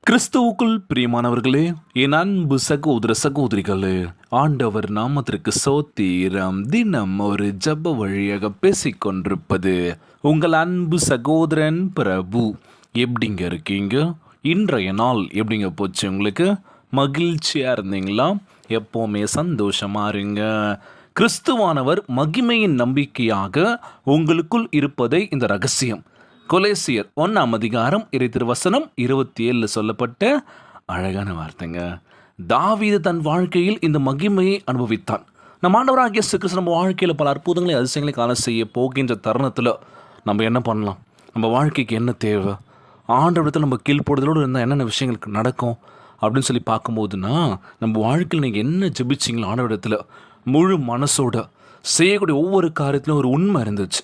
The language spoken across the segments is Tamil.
கிறிஸ்துவுக்குள் பிரியமானவர்களே, என் அன்பு சகோதர சகோதரிகளே, ஆண்டவர் நாமத்திற்கு சோத்திரம். தினம் ஒரு ஜப வழியாக பேசிக்கொண்டிருப்பது உங்கள் அன்பு சகோதரன் பிரபு. எப்படிங்க இருக்கீங்க? இன்றைய நாள் எப்படிங்க போச்சு? உங்களுக்கு மகிழ்ச்சியாக இருந்தீங்களா? எப்போவுமே சந்தோஷமா இருங்க. கிறிஸ்துவானவர் மகிமையின் நம்பிக்கையாக உங்களுக்குள் இருப்பதை இந்த ரகசியம். கொலேசியர் 1 இறைத்திருவசனம் 27 சொல்லப்பட்ட அழகான வார்த்தைங்க. தாவீது தன் வாழ்க்கையில் இந்த மகிமையை அனுபவித்தான். நம் ஆண்டவராகிய இயேசு கிறிஸ்து நம்ம வாழ்க்கையில் பல அற்புதங்களை அதிசயங்களை காண செய்ய போகின்ற தருணத்தில் நம்ம என்ன பண்ணலாம்? நம்ம வாழ்க்கைக்கு என்ன தேவை? ஆண்டவரத்தில் நம்ம கீழ்ப்படுதலோடு இருந்தால் என்னென்ன விஷயங்களுக்கு நடக்கும் அப்படின்னு சொல்லி பார்க்கும்போதுன்னா, நம்ம வாழ்க்கையில் நீங்கள் என்ன ஜெபிச்சிங்களோ ஆண்டவரத்தில் முழு மனசோட செய்யக்கூடிய ஒவ்வொரு காரியத்திலும் ஒரு உண்மை இருந்துச்சு.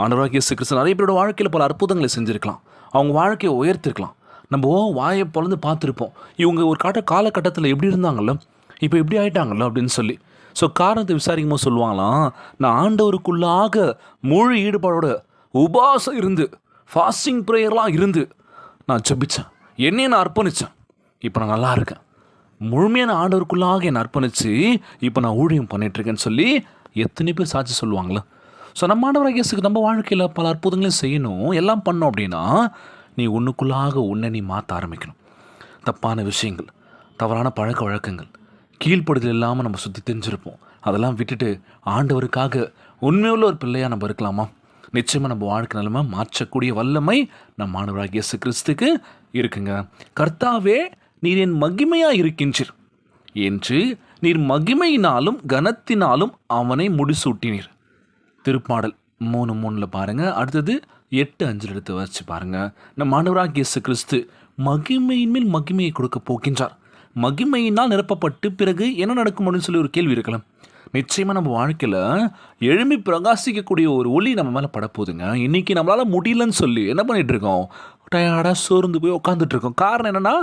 ஆண்டவராகிய இயேசு கிறிஸ்து நிறைய பேரோட வாழ்க்கையில் பல அற்புதங்களை செஞ்சுருக்கலாம். அவங்க வாழ்க்கையை உயர்த்திருக்கலாம். நம்ம வாயை பொழந்து பார்த்துருப்போம், இவங்க ஒரு காலகட்டத்தில் எப்படி இருந்தாங்களோ இப்போ எப்படி ஆகிட்டாங்களோ அப்படின்னு சொல்லி. ஸோ காரணத்தை விசாரிக்கும் போது சொல்லுவாங்களாம், நான் ஆண்டவருக்குள்ளாக முழு ஈடுபாடோட உபாசம் இருந்து ஃபாஸ்டிங் ப்ரேயர்லாம் இருந்து நான் ஜெபித்தேன், என்னையை நான் அர்ப்பணித்தேன், இப்போ நான் நல்லா இருக்கேன், முழுமையான ஆண்டவருக்குள்ளாக என்னை அர்ப்பணித்து இப்போ நான் ஊழியம் பண்ணிகிட்ருக்கேன்னு சொல்லி எத்தனை பேர் சாட்சி சொல்லுவாங்களே. ஸோ நம்ம ஆண்டவராகிய இயேசுக்கு நம்ம வாழ்க்கையில் பல அற்புதங்களையும் செய்யணும், எல்லாம் பண்ணோம் அப்படின்னா நீ உன்னுக்குள்ளாக உன்னை நீ மாற்ற ஆரம்பிக்கணும். தப்பான விஷயங்கள், தவறான பழக்க வழக்கங்கள், கீழ்ப்படுதல் இல்லாமல் நம்ம சுற்றி தெரிஞ்சிருப்போம். அதெல்லாம் விட்டுட்டு ஆண்டவருக்காக உண்மையுள்ள ஒரு பிள்ளையாக நம்ம இருக்கலாமா? நிச்சயமாக நம்ம வாழ்க்கை நிலைமை மாற்றக்கூடிய வல்லமை நம்ம ஆண்டவராகிய இயேசு கிறிஸ்துக்கு இருக்குங்க. கர்த்தாவே, நீர் என் மகிமையாக இருக்கின்றீர் என்று நீர் மகிமையினாலும் கனத்தினாலும் அவனை முடிசூட்டினீர். திருப்பாடல் 3:3 பாருங்கள். அடுத்தது 8:5 எடுத்து வச்சு பாருங்கள். நம்ம ஆண்டவராகிய இயேசு கிறிஸ்து மகிமையின் மேல் மகிமையை கொடுக்க போகின்றார். மகிமையினால் நிரப்பப்பட்டு பிறகு என்ன நடக்கும் அப்படின்னு சொல்லி ஒரு கேள்வி இருக்கலாம். நிச்சயமாக நம்ம வாழ்க்கையில் எழும்பி பிரகாசிக்கக்கூடிய ஒரு ஒளி நம்ம மேலே படப்போகுதுங்க. இன்றைக்கி நம்மளால் முடியலன்னு சொல்லி என்ன பண்ணிகிட்ருக்கோம்? டயர்டாக சோர்ந்து போய் உட்காந்துட்ருக்கோம். காரணம் என்னென்னா,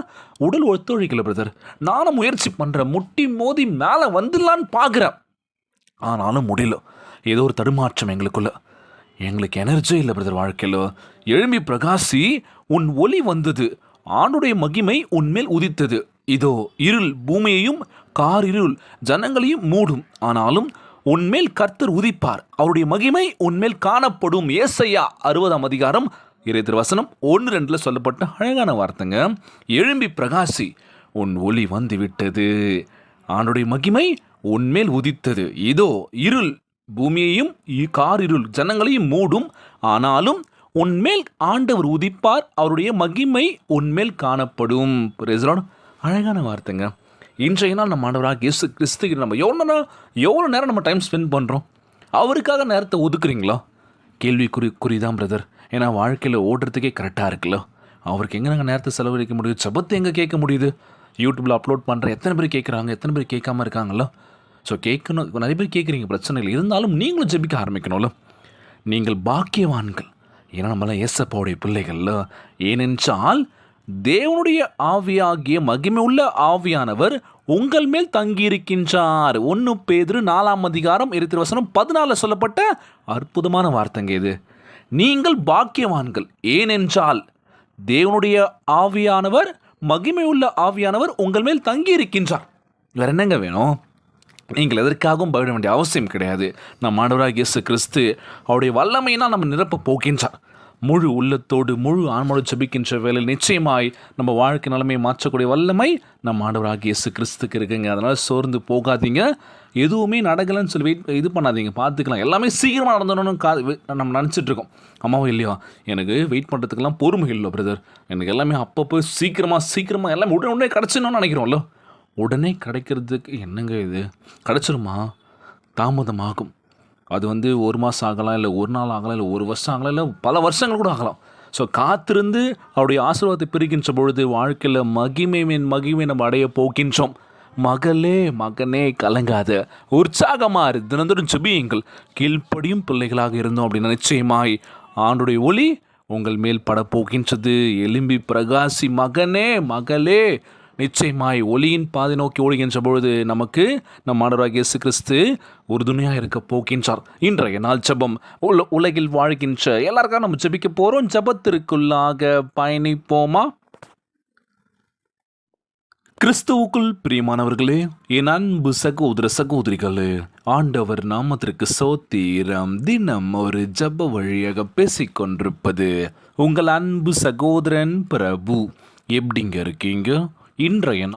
உடல் ஒத்துழைக்கல பிரதர். நானும் முயற்சி பண்ணுறேன், முட்டி மோதி மேலே வந்துடலான்னு பார்க்குறேன், ஆனாலும் முடியல. ஏதோ ஒரு தடுமாற்றம் எங்களுக்கு எனர்ஜி இல்லை பிரதர். வாழ்க்கையில் எழும்பி பிரகாசி, உன் ஒளி வந்தது, ஆண்டுடைய மகிமை உன்மேல் உதித்தது. இதோ இருள் பூமியையும் காரிருள் ஜனங்களையும் மூடும், ஆனாலும் உன்மேல் கர்த்தர் உதிப்பார், அவருடைய மகிமை உன்மேல் காணப்படும். ஏசாயா 60 இறைத்திருவசனம் 1-2 சொல்லப்பட்ட அழகான வார்த்தைங்க. எழும்பி பிரகாசி, உன் ஒளி வந்து விட்டது, ஆண்டுடைய மகிமை உன்மேல் உதித்தது. இதோ இருள் பூமியையும் காரிருள் ஜனங்களையும் மூடும், ஆனாலும் உன்மேல் ஆண்டவர் உதிப்பார், அவருடைய மகிமை உன்மேல் காணப்படும். அழகான வார்த்தைங்க. இன்றைய நாள் நம்ம ஆண்டவராக இயேசு கிறிஸ்துக்கு நம்ம எவ்வளோ நேரம் நம்ம டைம் ஸ்பெண்ட் பண்ணுறோம்? அவருக்காக நேரத்தை ஒதுக்குறீங்களா? குறிதான் பிரதர். ஏன்னா வாழ்க்கையில் ஓடுறதுக்கே கரெக்டாக இருக்குல்ல, அவருக்கு எங்கே நாங்கள் நேரத்தை செலவழிக்க முடியும்? ஜெபத்தை எங்கே கேட்க முடியுது? யூடியூப்பில் அப்லோட் பண்ணுற எத்தனை பேர் கேட்குறாங்க, எத்தனை பேர் கேட்காம இருக்காங்களோ? ஸோ கேட்கணும், நிறைய பேர் கேட்குறீங்க, பிரச்சனை இல்லை. இருந்தாலும் நீங்களும் ஜெபிக்க ஆரம்பிக்கணும்ல. நீங்கள் பாக்கியவான்கள், ஏன்னா நம்மளாம் ஏசப்பாவுடைய பிள்ளைகள்ல. ஏனென்றால் தேவனுடைய ஆவியாகிய மகிமை உள்ள ஆவியானவர் உங்கள் மேல் தங்கியிருக்கின்றார். 1 பேதுரு 4 இறைத்திருவசனம் 14 சொல்லப்பட்ட அற்புதமான வார்த்தைங்க இது. நீங்கள் பாக்கியவான்கள், ஏனென்றால் தேவனுடைய ஆவியானவர் மகிமை உள்ள ஆவியானவர் உங்கள் மேல் தங்கியிருக்கின்றார். வேறு என்னங்க வேணும்? நீங்கள் எதற்காகவும் பயப்பட வேண்டிய அவசியம் கிடையாது. நம் ஆண்டவராகிய இயேசு கிறிஸ்து அவருடைய வல்லமையினால் நம்ம நிரப்ப போகின்றார். முழு உள்ளத்தோடு முழு ஆன்மாவோடு ஜெபிக்கின்ற வேலையில் நிச்சயமாய் நம்ம வாழ்க்கை நிலைமையை மாற்றக்கூடிய வல்லமை நம்ம ஆண்டவராகிய இயேசு கிறிஸ்துக்கு இருக்குங்க. அதனால் சோர்ந்து போகாதீங்க. எதுவுமே நடக்கலைன்னு சொல்லி இது பண்ணாதீங்க, பார்த்துக்கலாம். எல்லாமே சீக்கிரமாக நடந்தணும்னு நம்ம நினச்சிட்ருக்கோம். அம்மாவும் இல்லையா, எனக்கு வெயிட் பண்ணுறதுக்கெல்லாம் பொறுமை இல்லை பிரதர். எனக்கு எல்லாமே அப்பப்போ சீக்கிரமாக எல்லாமே உடனே கிடச்சிடணும்னு நினைக்கிறோம்ல. உடனே கிடைக்கிறதுக்கு என்னங்க இது? கிடச்சிருமா? தாமதமாகும். அது 1 மாதம் ஆகலாம், இல்லை 1 நாள் ஆகலாம், இல்லை 1 வருஷம் ஆகலாம், இல்லை பல வருஷங்கள் கூட ஆகலாம். ஸோ காத்திருந்து அவருடைய ஆசீர்வாதத்தை பிரிக்கின்ற பொழுது வாழ்க்கையில் மகிமை நம்ம அடைய போகின்றோம். மகனே கலங்காத, உற்சாகமாக தினந்தோறும் ஜெபியுங்கள். கீழ்ப்படியும் பிள்ளைகளாக இருந்தோம் அப்படின்னா நிச்சயமாய் ஆண்டுடைய ஒளி உங்கள் மேல் பட போகின்றது. எலும்பி பிரகாசி மகளே, நிச்சயமாய் ஒளியின் பாதை நோக்கி ஓடுகின்ற பொழுது நமக்கு நம் ஆண்டவராகிய இயேசு கிறிஸ்து உறுதுணையாக இருக்க போகின்றார். இன்றைய நாள் ஜெபம். உலகில் வாழ்கின்ற எல்லாருக்காக நம்ம ஜெபிக்க போகிறோம். ஜெபத்திற்குள்ளாக பயணிப்போமா? கிறிஸ்துவுக்குள் பிரியமானவர்களே, என் அன்பு சகோதர சகோதரிகளே, ஆண்டவர் நாமத்திற்கு சோத்திரம். தினம் ஒரு ஜெப வழியாக பேசிக்கொண்டிருப்பது உங்கள் அன்பு சகோதரன் பிரபு. எப்படிங்க இருக்கீங்க? இன்றைய